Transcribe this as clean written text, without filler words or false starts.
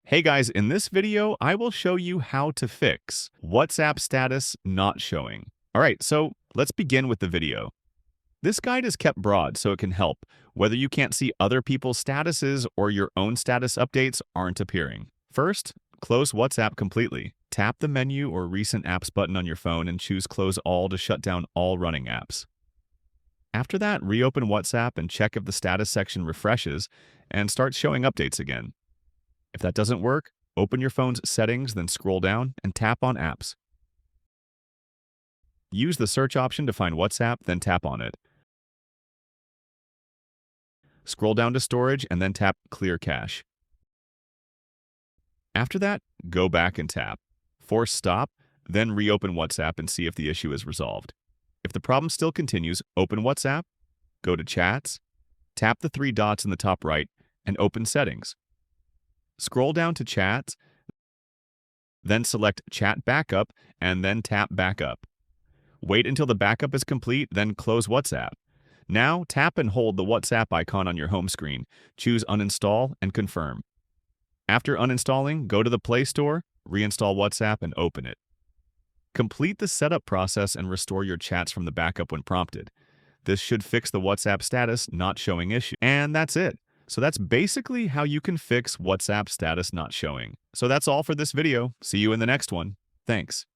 Hey guys, in this video, I will show you how to fix WhatsApp status not showing. All right, so let's begin with the video. This guide is kept broad so it can help, whether you can't see other people's statuses or your own status updates aren't appearing. First, close WhatsApp completely. Tap the menu or recent apps button on your phone and choose Close All to shut down all running apps. After that, reopen WhatsApp and check if the status section refreshes and starts showing updates again. If that doesn't work, open your phone's settings, then scroll down and tap on Apps. Use the search option to find WhatsApp, then tap on it. Scroll down to Storage and then tap Clear Cache. After that, go back and tap. Force Stop, then reopen WhatsApp and see if the issue is resolved. If the problem still continues, open WhatsApp, go to Chats, tap the three dots in the top right, and open Settings. Scroll down to Chats, then select Chat Backup, and then tap Backup. Wait until the backup is complete, then close WhatsApp. Now, tap and hold the WhatsApp icon on your home screen. Choose Uninstall and Confirm. After uninstalling, go to the Play Store, reinstall WhatsApp, and open it. Complete the setup process and restore your chats from the backup when prompted. This should fix the WhatsApp status not showing issue. And that's it. So that's basically how you can fix WhatsApp status not showing. So that's all for this video. See you in the next one. Thanks.